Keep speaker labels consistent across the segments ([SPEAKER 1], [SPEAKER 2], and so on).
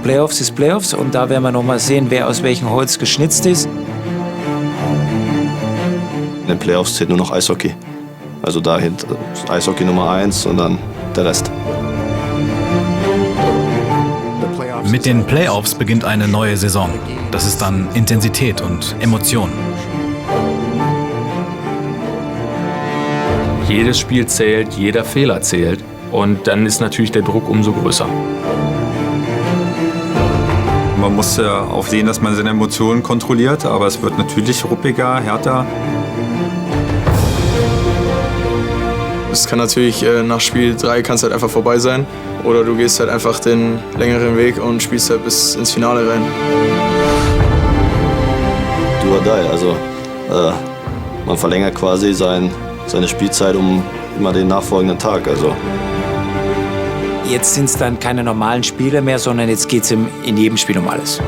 [SPEAKER 1] Playoffs ist Playoffs und da werden wir noch mal sehen, wer aus welchem Holz geschnitzt ist.
[SPEAKER 2] In den Playoffs zählt nur noch Eishockey. Also dahinter Eishockey Nummer 1 und dann der Rest.
[SPEAKER 3] Mit den Playoffs beginnt eine neue Saison. Das ist dann Intensität und Emotion.
[SPEAKER 4] Jedes Spiel zählt, jeder Fehler zählt. Und dann ist natürlich der Druck umso größer.
[SPEAKER 5] Man muss auch sehen, dass man seine Emotionen kontrolliert, aber es wird natürlich ruppiger, härter.
[SPEAKER 6] Es kann natürlich nach Spiel 3 kann es halt einfach vorbei sein. Oder du gehst halt einfach den längeren Weg und spielst halt bis ins Finale rein.
[SPEAKER 2] Do or die. Also man verlängert quasi seine Spielzeit um immer den nachfolgenden Tag. Also.
[SPEAKER 1] Jetzt sind es dann keine normalen Spiele mehr, sondern jetzt geht es in jedem Spiel um alles.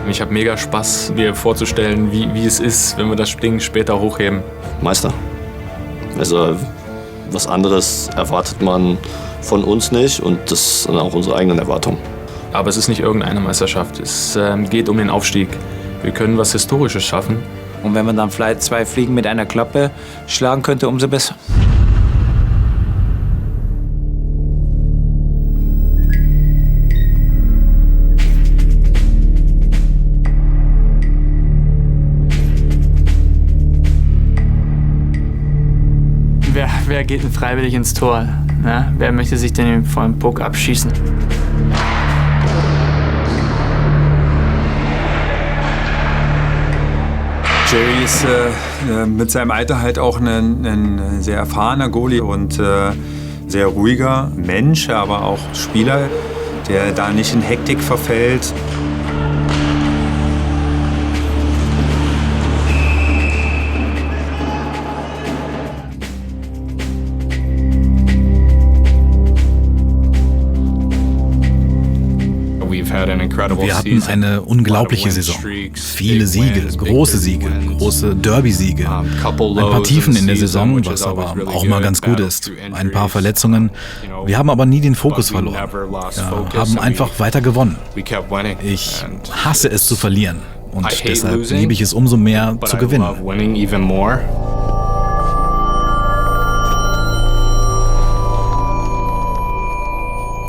[SPEAKER 4] Ich habe mega Spaß, mir vorzustellen, wie es ist, wenn wir das Ding später hochheben.
[SPEAKER 2] Meister. Also was anderes erwartet man von uns nicht und das sind auch unsere eigenen Erwartungen.
[SPEAKER 4] Aber es ist nicht irgendeine Meisterschaft. Es geht um den Aufstieg. Wir können was Historisches schaffen.
[SPEAKER 1] Und wenn man dann vielleicht 2 Fliegen mit einer Klappe schlagen könnte, umso besser.
[SPEAKER 7] Wer geht denn freiwillig ins Tor? Ja? Wer möchte sich denn vor dem Puck abschießen?
[SPEAKER 5] Jerry ist mit seinem Alter halt auch ein sehr erfahrener Goalie und sehr ruhiger Mensch, aber auch Spieler, der da nicht in Hektik verfällt.
[SPEAKER 3] Wir hatten eine unglaubliche Saison. Viele Siege, große Derby-Siege. Ein paar Tiefen in der Saison, was aber auch mal ganz gut ist. Ein paar Verletzungen. Wir haben aber nie den Fokus verloren. Wir haben einfach weiter gewonnen. Ich hasse es zu verlieren und deshalb liebe ich es umso mehr zu gewinnen.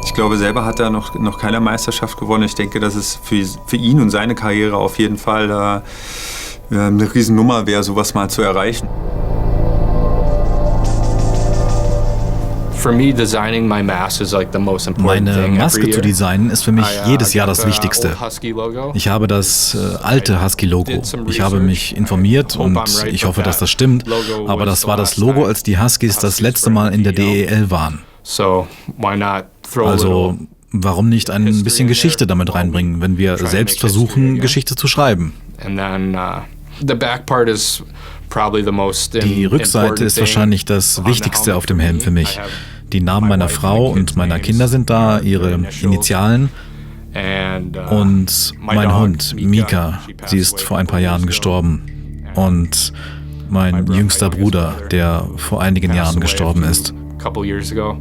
[SPEAKER 5] Ich glaube, selber hat er noch keine Meisterschaft gewonnen. Ich denke, dass es für ihn und seine Karriere auf jeden Fall eine Riesennummer wäre, sowas mal zu erreichen.
[SPEAKER 3] Meine Maske zu designen ist für mich jedes Jahr das Wichtigste. Ich habe das alte Husky-Logo. Ich habe mich informiert und ich hoffe, dass das stimmt. Aber das war das Logo, als die Huskies das letzte Mal in der DEL waren. Also, warum nicht ein bisschen Geschichte damit reinbringen, wenn wir selbst versuchen, Geschichte zu schreiben? Die Rückseite ist wahrscheinlich das Wichtigste auf dem Helm für mich. Die Namen meiner Frau und meiner Kinder sind da, ihre Initialen. Und mein Hund, Mika, sie ist vor ein paar Jahren gestorben. Und mein jüngster Bruder, der vor einigen Jahren gestorben ist.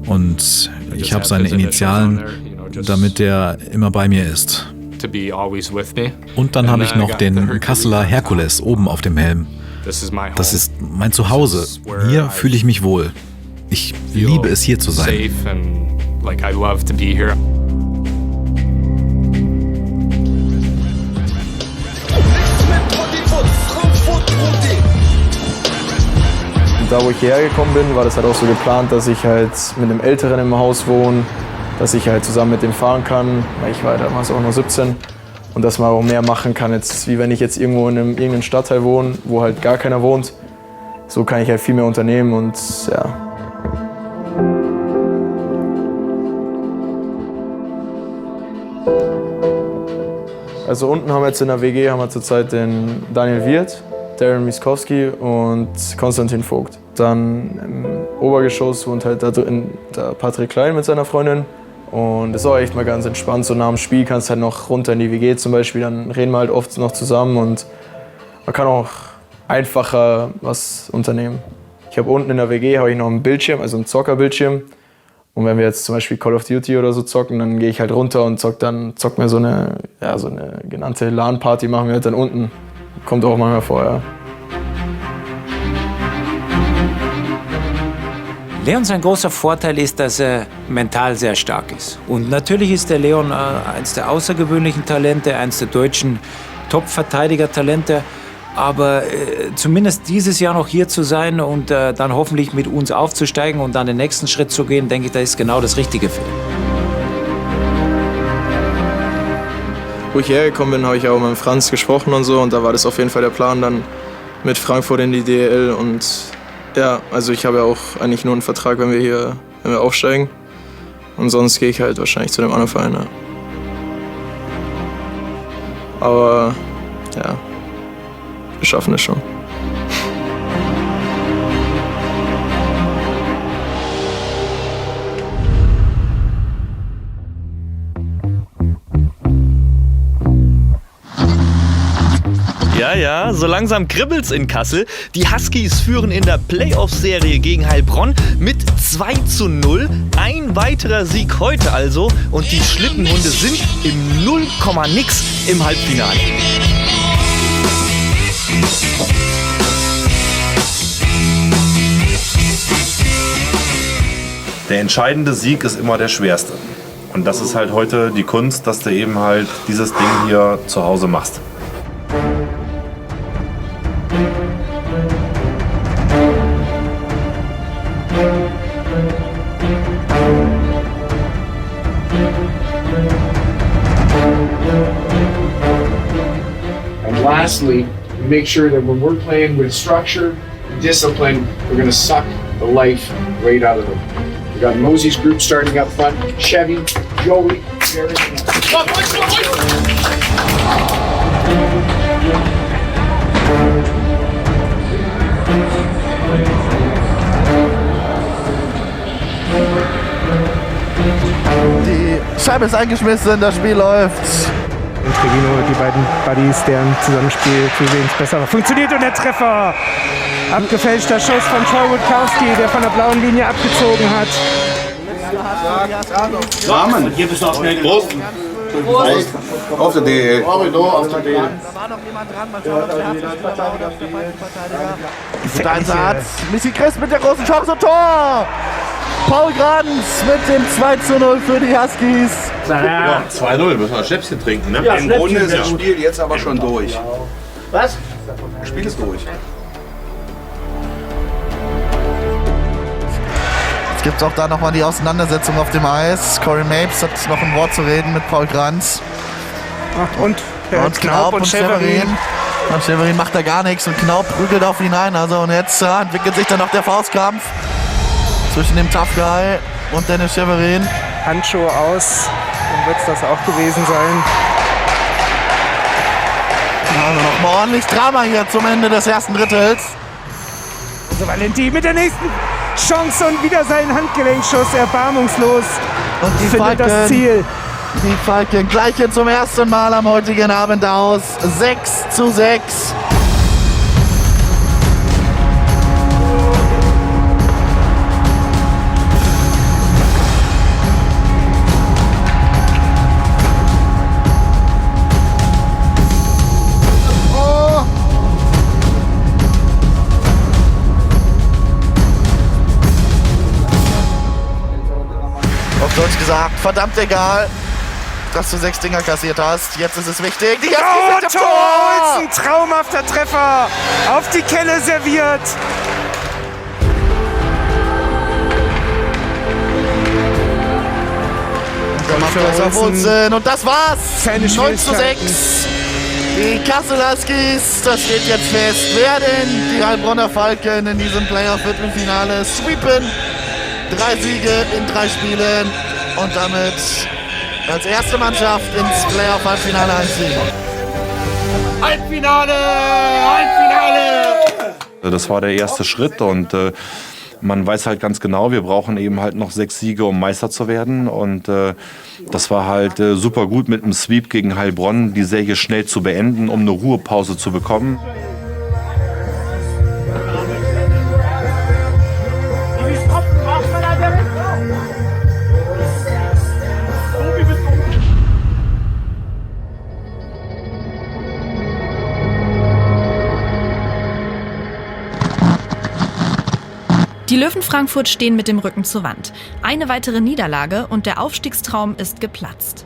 [SPEAKER 3] Und ich habe seine Initialen, damit er immer bei mir ist. Und dann habe ich noch den Kasseler Herkules oben auf dem Helm. Das ist mein Zuhause. Hier fühle ich mich wohl. Ich liebe es, hier zu sein.
[SPEAKER 6] Da, wo ich hierher gekommen bin, war das halt auch so geplant, dass ich halt mit einem Älteren im Haus wohne, dass ich halt zusammen mit dem fahren kann, weil ich war damals auch nur 17 und dass man auch mehr machen kann, jetzt, wie wenn ich jetzt irgendwo in irgendeinem Stadtteil wohne, wo halt gar keiner wohnt. So kann ich halt viel mehr unternehmen und ja. Also unten haben wir jetzt in der WG zurzeit den Daniel Wirth, Darren Miskowski und Konstantin Vogt. Dann im Obergeschoss wohnt halt da drin der Patrick Klein mit seiner Freundin. Und das ist auch echt mal ganz entspannt. So nach dem Spiel kannst du halt noch runter in die WG zum Beispiel. Dann reden wir halt oft noch zusammen und man kann auch einfacher was unternehmen. Ich habe unten in der WG noch einen Bildschirm, also einen Zockerbildschirm. Und wenn wir jetzt zum Beispiel Call of Duty oder so zocken, dann gehe ich halt runter und zock mir so eine genannte LAN-Party, machen wir halt dann unten. Kommt auch manchmal vor, ja.
[SPEAKER 1] Leon, sein großer Vorteil ist, dass er mental sehr stark ist. Und natürlich ist der Leon eins der außergewöhnlichen Talente, eins der deutschen Top-Verteidiger-Talente. Aber zumindest dieses Jahr noch hier zu sein und dann hoffentlich mit uns aufzusteigen und dann den nächsten Schritt zu gehen, denke ich, das ist genau das Richtige für ihn.
[SPEAKER 6] Wo ich hergekommen bin, habe ich auch mit Franz gesprochen und so. Und da war das auf jeden Fall der Plan, dann mit Frankfurt in die DEL. Und ja, also ich habe ja auch eigentlich nur einen Vertrag, wenn wir aufsteigen. Und sonst gehe ich halt wahrscheinlich zu dem anderen Verein. Ja. Aber ja, wir schaffen es schon.
[SPEAKER 8] Ja, so langsam kribbelt's in Kassel. Die Huskies führen in der Playoff-Serie gegen Heilbronn mit 2:0. Ein weiterer Sieg heute also und die Schlittenhunde sind im 0,nix im Halbfinale.
[SPEAKER 9] Der entscheidende Sieg ist immer der schwerste. Und das ist halt heute die Kunst, dass du eben halt dieses Ding hier zu Hause machst.
[SPEAKER 10] And lastly, make sure that when we're playing with structure and discipline, we're going to suck the life right out of them. We got Mosey's group starting up front, Chevy, Joey, Jared.
[SPEAKER 11] Die Scheibe ist eingeschmissen, das Spiel läuft.
[SPEAKER 12] Und Trevino, die beiden Buddies, deren Zusammenspiel zusehends besser funktioniert. Und der Treffer! Abgefälschter Schuss von Troy Witkowski, der von der blauen Linie abgezogen hat.
[SPEAKER 13] Rahmen, hier bist du auch schnell Prost. Prost. Auf der DL. Auf der DL.
[SPEAKER 11] Da war noch jemand dran, mal schauen, ob der Guter Einsatz. Missy Chris mit der großen Chance und Tor! Paul Granz mit dem 2:0 für die Huskies.
[SPEAKER 13] Ja, 2:0, müssen wir ein Schnäpschen trinken, ne?
[SPEAKER 11] Ja,
[SPEAKER 13] im Grunde ist das Spiel jetzt aber schon durch.
[SPEAKER 11] Was?
[SPEAKER 13] Das Spiel ist durch.
[SPEAKER 11] Jetzt gibt es auch da nochmal die Auseinandersetzung auf dem Eis. Corey Mapes hat noch ein Wort zu reden mit Paul Granz.
[SPEAKER 12] Und
[SPEAKER 11] Knaup und Severin. Und Severin macht da gar nichts und Knaup prügelt auf ihn ein. Also und jetzt entwickelt sich dann noch der Faustkampf zwischen dem Tough Guy und Dennis Severin.
[SPEAKER 12] Handschuhe aus, dann wird es das auch gewesen sein.
[SPEAKER 11] Also nochmal ordentlich Drama hier zum Ende des ersten Drittels.
[SPEAKER 12] Also Valentin mit der nächsten Chance und wieder seinen Handgelenkschuss, erbarmungslos.
[SPEAKER 11] Und die
[SPEAKER 12] findet
[SPEAKER 11] Falken,
[SPEAKER 12] das Ziel.
[SPEAKER 11] Die Falken gleichen zum ersten Mal am heutigen Abend aus. 6:6. Deutsch gesagt, verdammt egal, dass du 6 Dinger kassiert hast. Jetzt ist es wichtig. Die
[SPEAKER 12] Tor! Tor! Ein traumhafter Treffer. Auf die Kelle serviert.
[SPEAKER 11] Und das war's. 9:6. Die Kassel Huskies, das steht jetzt fest, werden die Heilbronner Falken in diesem Playoff-Viertelfinale sweepen. 3 Siege in 3 Spielen und damit als erste Mannschaft ins Playoff-Halbfinale einziehen.
[SPEAKER 13] Halbfinale! Halbfinale!
[SPEAKER 9] Das war der erste Schritt und man weiß halt ganz genau, wir brauchen eben halt noch 6 Siege, um Meister zu werden. Und das war halt super gut mit einem Sweep gegen Heilbronn, die Serie schnell zu beenden, um eine Ruhepause zu bekommen.
[SPEAKER 14] Die Löwen Frankfurt stehen mit dem Rücken zur Wand. Eine weitere Niederlage und der Aufstiegstraum ist geplatzt.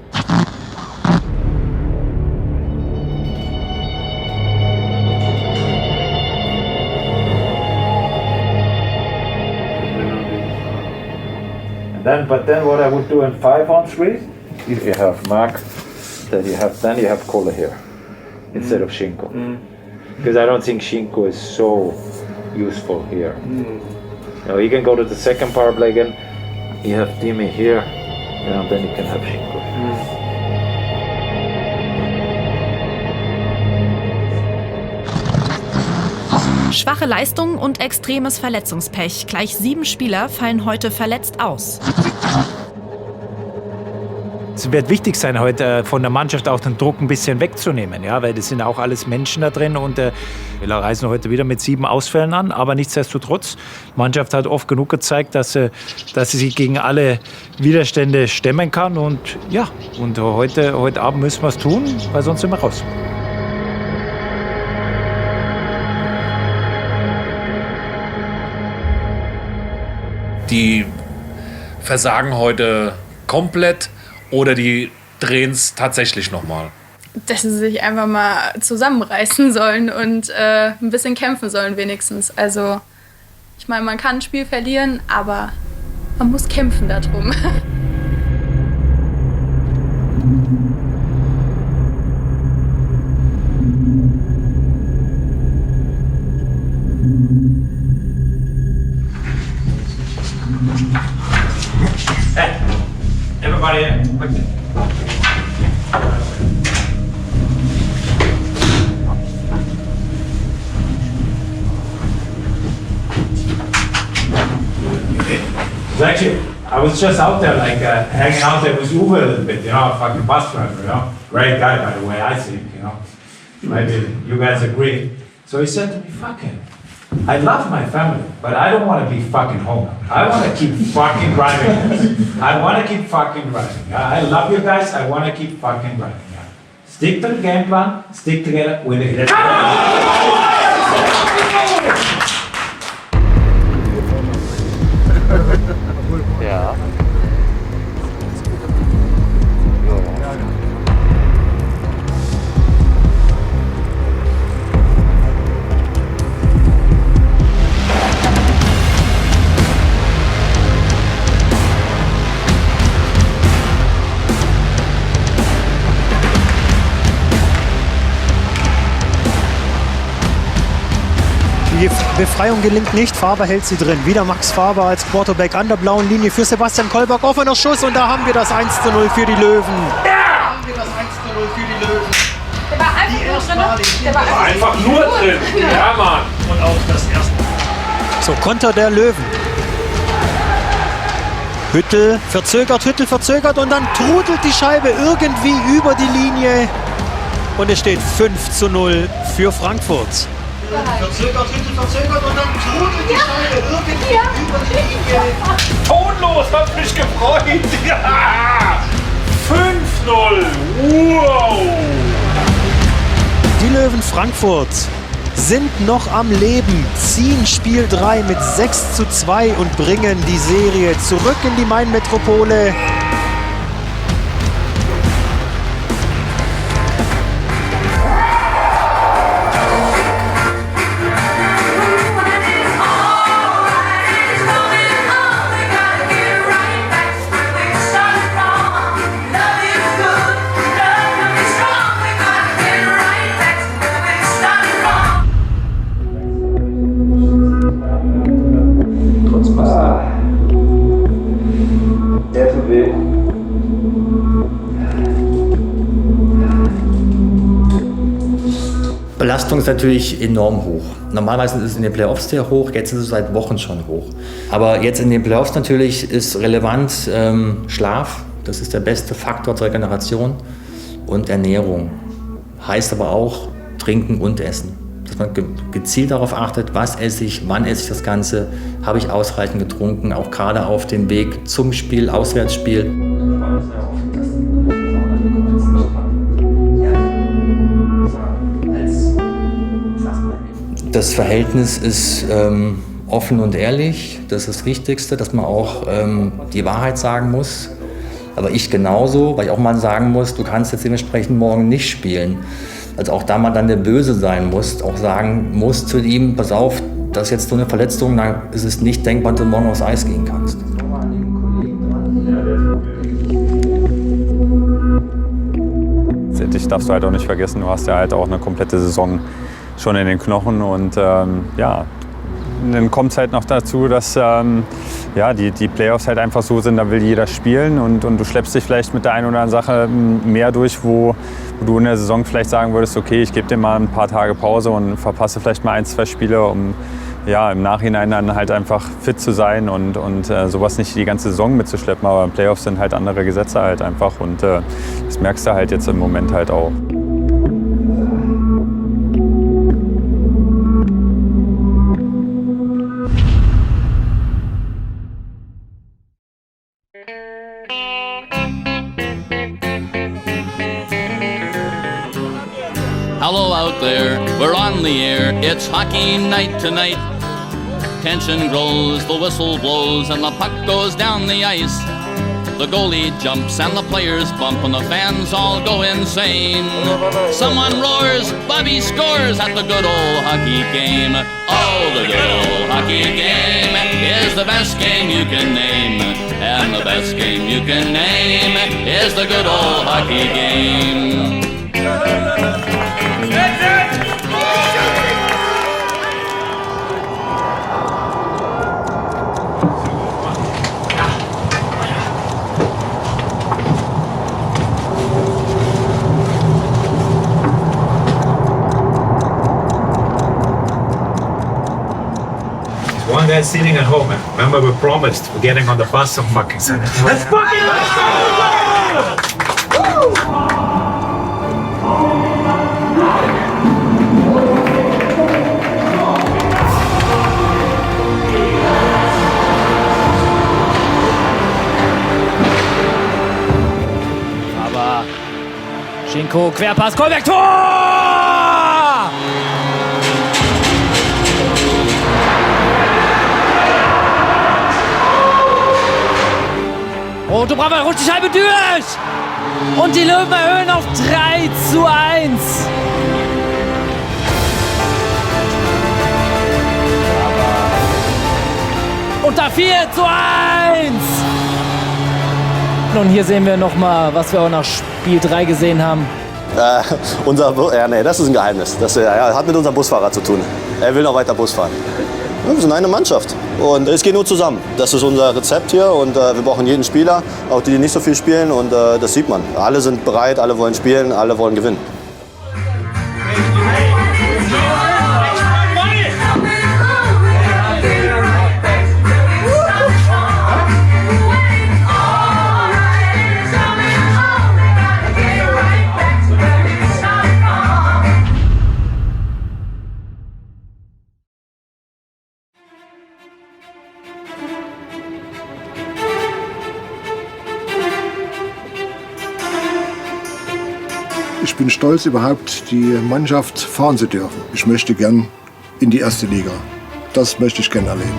[SPEAKER 1] But then what I would do in 5-on-3, if you have Mark, then you have Kohle here instead of Shinko. Because I don't think Shinko is so useful here. You know, you can go to the second power play again, you have Dimi here, and then you can have Shinko.
[SPEAKER 14] Schwache Leistungen und extremes Verletzungspech. Gleich 7 Spieler fallen heute verletzt aus.
[SPEAKER 1] Es wird wichtig sein, heute von der Mannschaft auch den Druck ein bisschen wegzunehmen, ja, weil das sind auch alles Menschen da drin und wir reisen heute wieder mit 7 Ausfällen an, aber nichtsdestotrotz, die Mannschaft hat oft genug gezeigt, dass sie sich gegen alle Widerstände stemmen kann und ja, und heute Abend müssen wir es tun, weil sonst sind wir raus.
[SPEAKER 15] Die versagen heute komplett oder die drehen es tatsächlich nochmal?
[SPEAKER 16] Dass sie sich einfach mal zusammenreißen sollen und ein bisschen kämpfen sollen wenigstens. Also ich meine, man kann ein Spiel verlieren, aber man muss kämpfen darum.
[SPEAKER 1] Hey, everybody, quick. Actually, I was just out there, like hanging out there with Uwe a little bit, you know, a fucking bus driver, you know, great guy by the way, I think, you know, maybe you guys agree. So he said to me, fucking, I love my family, but I don't want to be fucking home. I want to keep fucking driving. I want to keep fucking driving. I love you guys. I want to keep fucking driving. Stick to the game plan. Stick together with it.
[SPEAKER 17] Ja.
[SPEAKER 18] Die Befreiung gelingt nicht, Faber hält sie drin. Wieder Max Faber als Quarterback an der blauen Linie für Sebastian Kolberg. Offener Schuss und da haben wir das 1:0 für die Löwen.
[SPEAKER 17] Ja! Da haben wir das 1:0 für die Löwen. Der war einfach nur drin. Ja, Mann. Und auch das erste.
[SPEAKER 18] So, Konter der Löwen. Hüttel verzögert und dann trudelt die Scheibe irgendwie über die Linie. Und es steht 5:0 für Frankfurt.
[SPEAKER 17] Verzögert und dann trudelt die Scheibe irgendwie über die Linie. Tonlos, hat mich gefreut. Ja! 5:0. Wow!
[SPEAKER 18] Die Löwen Frankfurt sind noch am Leben, ziehen Spiel 3 mit 6:2 und bringen die Serie zurück in die Main-Metropole.
[SPEAKER 19] Belastung ist natürlich enorm hoch. Normalerweise ist es in den Playoffs sehr hoch, jetzt ist es seit Wochen schon hoch. Aber jetzt in den Playoffs natürlich ist relevant Schlaf, das ist der beste Faktor zur Regeneration, und Ernährung. Heißt aber auch Trinken und Essen. Dass man gezielt darauf achtet, was esse ich, wann esse ich das Ganze, habe ich ausreichend getrunken, auch gerade auf dem Weg zum Spiel, Auswärtsspiel. Das Verhältnis ist offen und ehrlich, das ist das Wichtigste, dass man auch die Wahrheit sagen muss. Aber ich genauso, weil ich auch mal sagen muss, du kannst jetzt dementsprechend morgen nicht spielen. Also auch da man dann der Böse sein muss, auch sagen muss zu ihm, pass auf, das ist jetzt so eine Verletzung, dann ist es nicht denkbar, dass du morgen aufs Eis gehen kannst.
[SPEAKER 5] Letztendlich darfst du halt auch nicht vergessen, du hast ja halt auch eine komplette Saison schon in den Knochen und ja, dann kommt es halt noch dazu, dass ja, die Playoffs halt einfach so sind, da will jeder spielen und du schleppst dich vielleicht mit der einen oder anderen Sache mehr durch, wo du in der Saison vielleicht sagen würdest, okay, ich gebe dir mal ein paar Tage Pause und verpasse vielleicht mal 1, 2 Spiele, um ja, im Nachhinein dann halt einfach fit zu sein und sowas nicht die ganze Saison mitzuschleppen. Aber Playoffs sind halt andere Gesetze halt einfach und das merkst du halt jetzt im Moment halt auch.
[SPEAKER 20] Hello out there, we're on the air, it's hockey night tonight. Tension grows, the whistle blows, and the puck goes down the ice. The goalie jumps and the players bump and the fans all go insane. Someone roars, Bobby scores at the good old hockey game. Oh, the good old hockey game is the best game you can name. And the best game you can name is the good old hockey game.
[SPEAKER 1] One guy sitting at home. Remember, we promised we're getting on the bus on fucking Sunday. Let's fucking
[SPEAKER 21] Aber Schinko, Querpass, Kolberg, Tor! Und Dubrava rutscht die Scheibe durch! Und die Löwen erhöhen auf 3:1. Und da 4:1! Und hier sehen wir nochmal, was wir auch nach Spiel 3 gesehen haben.
[SPEAKER 2] Nee, das ist ein Geheimnis. Das hat mit unserem Busfahrer zu tun. Er will noch weiter Bus fahren. Wir sind eine Mannschaft und es geht nur zusammen. Das ist unser Rezept hier und wir brauchen jeden Spieler, auch die nicht so viel spielen und das sieht man. Alle sind bereit, alle wollen spielen, alle wollen gewinnen.
[SPEAKER 22] Ich bin stolz, überhaupt die Mannschaft fahren zu dürfen. Ich möchte gern in die erste Liga. Das möchte ich gern erleben.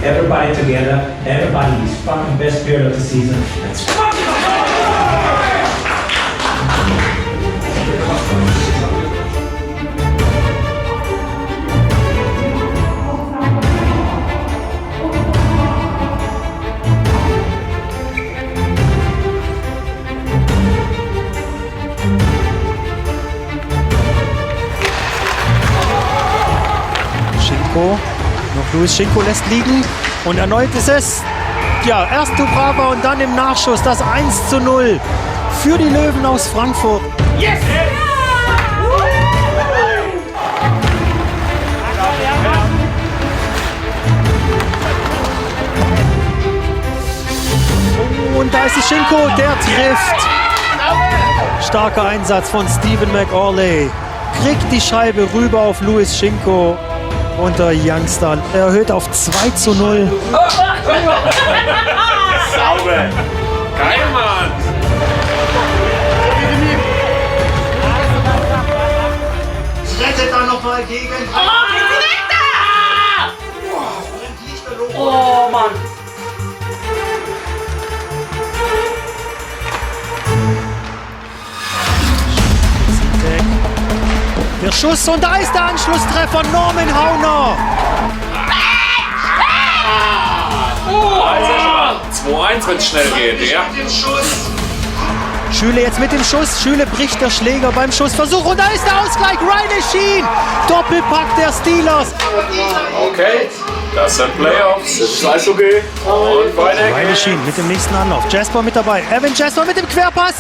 [SPEAKER 1] Everybody together, everybody is fucking best period of the season. Let's fucking
[SPEAKER 18] Noch Luis Schinko lässt liegen und erneut ist es, ja, erst Dubrava und dann im Nachschuss das 1:0 für die Löwen aus Frankfurt.
[SPEAKER 17] Yes!
[SPEAKER 18] Und da ist es Schinko, der trifft. Starker Einsatz von Stephen McAuley. Kriegt die Scheibe rüber auf Luis Schinko. Und der Youngster erhöht auf 2:0.
[SPEAKER 17] Sauber!
[SPEAKER 18] dagegen.
[SPEAKER 21] Oh Mann.
[SPEAKER 18] Der Schuss und da ist der Anschlusstreffer. Norman Hauner.
[SPEAKER 15] 2-1, wenn es schnell geht. Ja.
[SPEAKER 18] Schüle jetzt mit dem Schuss. Schüle bricht der Schläger beim Schussversuch. Und da ist der Ausgleich. Riley Sheen. Doppelpack der Steelers.
[SPEAKER 15] Okay, das sind Playoffs. Das ist Eishockey. Und weiter
[SPEAKER 18] Riley Sheen mit dem nächsten Anlauf. Jasper mit dabei. Evan Jasper mit dem Querpass.